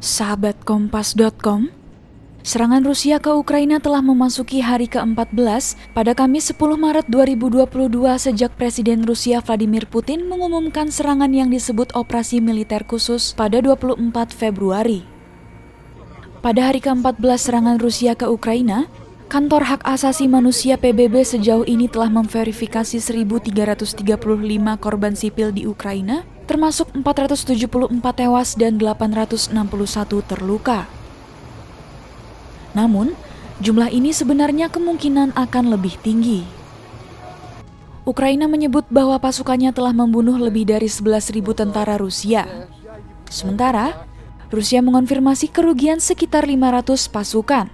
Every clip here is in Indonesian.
Sahabat Kompas.com, serangan Rusia ke Ukraina telah memasuki hari ke-14 pada Kamis 10 Maret 2022 sejak Presiden Rusia Vladimir Putin mengumumkan serangan yang disebut Operasi Militer Khusus pada 24 Februari. Pada hari ke-14 serangan Rusia ke Ukraina, Kantor Hak Asasi Manusia PBB sejauh ini telah memverifikasi 1.335 korban sipil di Ukraina, termasuk 474 tewas dan 861 terluka. Namun, jumlah ini sebenarnya kemungkinan akan lebih tinggi. Ukraina menyebut bahwa pasukannya telah membunuh lebih dari 11.000 tentara Rusia. Sementara, Rusia mengonfirmasi kerugian sekitar 500 pasukan.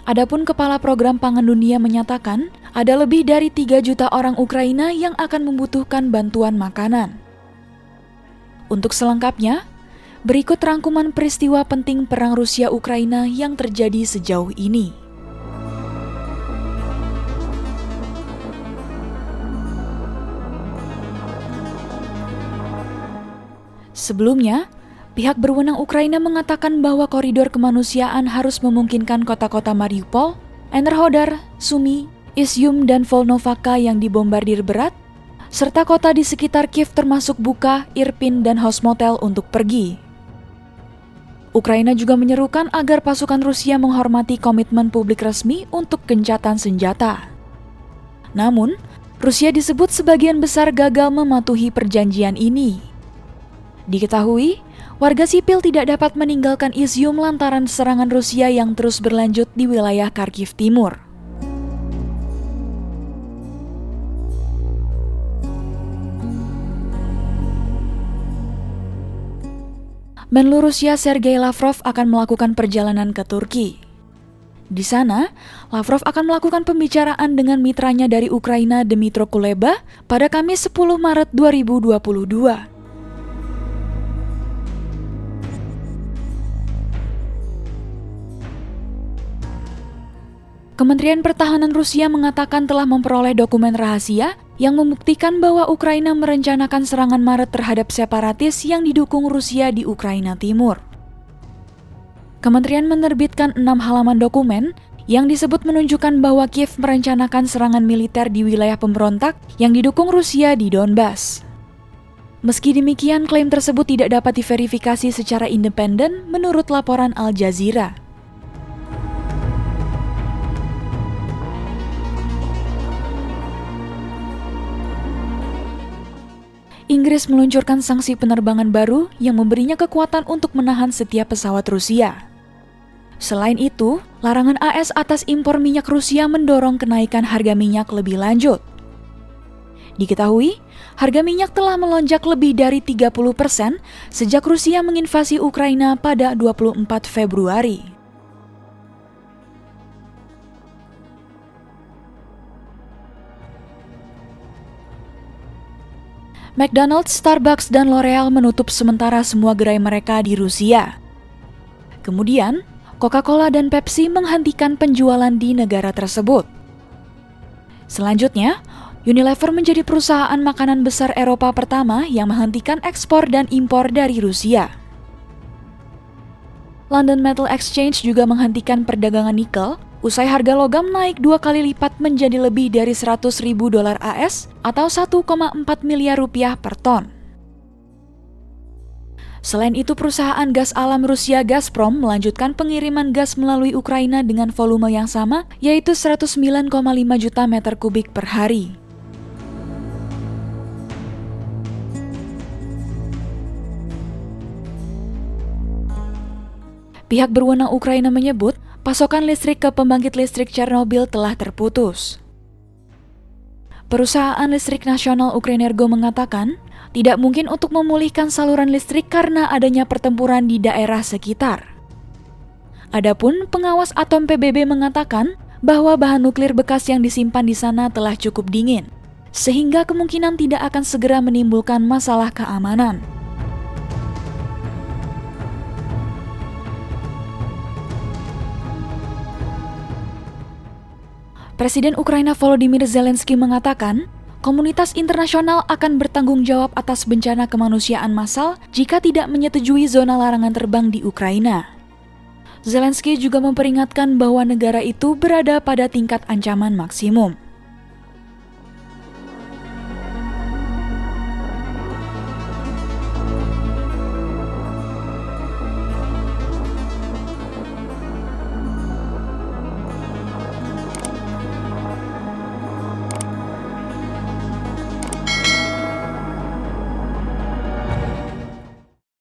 Adapun Kepala Program Pangan Dunia menyatakan ada lebih dari 3 juta orang Ukraina yang akan membutuhkan bantuan makanan. Untuk selengkapnya, berikut rangkuman peristiwa penting perang Rusia-Ukraina yang terjadi sejauh ini. Sebelumnya, pihak berwenang Ukraina mengatakan bahwa koridor kemanusiaan harus memungkinkan kota-kota Mariupol, Enerhodar, Sumy, Izium, dan Volnovakha yang dibombardir berat, serta kota di sekitar Kiev termasuk Bucha, Irpin, dan Hostomel untuk pergi. Ukraina juga menyerukan agar pasukan Rusia menghormati komitmen publik resmi untuk gencatan senjata. Namun, Rusia disebut sebagian besar gagal mematuhi perjanjian ini. Diketahui, warga sipil tidak dapat meninggalkan Izium lantaran serangan Rusia yang terus berlanjut di wilayah Kharkiv Timur. Menlu Rusia Sergei Lavrov akan melakukan perjalanan ke Turki. Di sana, Lavrov akan melakukan pembicaraan dengan mitranya dari Ukraina Dmytro Kuleba pada Kamis 10 Maret 2022. Kementerian Pertahanan Rusia mengatakan telah memperoleh dokumen rahasia yang membuktikan bahwa Ukraina merencanakan serangan Maret terhadap separatis yang didukung Rusia di Ukraina Timur. Kementerian menerbitkan 6 halaman dokumen yang disebut menunjukkan bahwa Kiev merencanakan serangan militer di wilayah pemberontak yang didukung Rusia di Donbas. Meski demikian, klaim tersebut tidak dapat diverifikasi secara independen menurut laporan Al Jazeera. Inggris meluncurkan sanksi penerbangan baru yang memberinya kekuatan untuk menahan setiap pesawat Rusia. Selain itu, larangan AS atas impor minyak Rusia mendorong kenaikan harga minyak lebih lanjut. Diketahui, harga minyak telah melonjak lebih dari 30% sejak Rusia menginvasi Ukraina pada 24 Februari. McDonald's, Starbucks, dan L'Oreal menutup sementara semua gerai mereka di Rusia. Kemudian, Coca-Cola dan Pepsi menghentikan penjualan di negara tersebut. Selanjutnya, Unilever menjadi perusahaan makanan besar Eropa pertama yang menghentikan ekspor dan impor dari Rusia. London Metal Exchange juga menghentikan perdagangan nikel usai harga logam naik 2 kali lipat menjadi lebih dari $100.000 AS atau 1,4 miliar rupiah per ton. Selain itu, perusahaan gas alam Rusia Gazprom melanjutkan pengiriman gas melalui Ukraina dengan volume yang sama, yaitu 109,5 juta meter kubik per hari. Pihak berwenang Ukraina menyebut pasokan listrik ke pembangkit listrik Chernobyl telah terputus. Perusahaan listrik nasional Ukrenergo mengatakan tidak mungkin untuk memulihkan saluran listrik karena adanya pertempuran di daerah sekitar. Adapun pengawas atom PBB mengatakan bahwa bahan nuklir bekas yang disimpan di sana telah cukup dingin, sehingga kemungkinan tidak akan segera menimbulkan masalah keamanan. Presiden Ukraina Volodymyr Zelensky mengatakan, Komunitas internasional akan bertanggung jawab atas bencana kemanusiaan massal jika tidak menyetujui zona larangan terbang di Ukraina. Zelensky juga memperingatkan bahwa negara itu berada pada tingkat ancaman maksimum.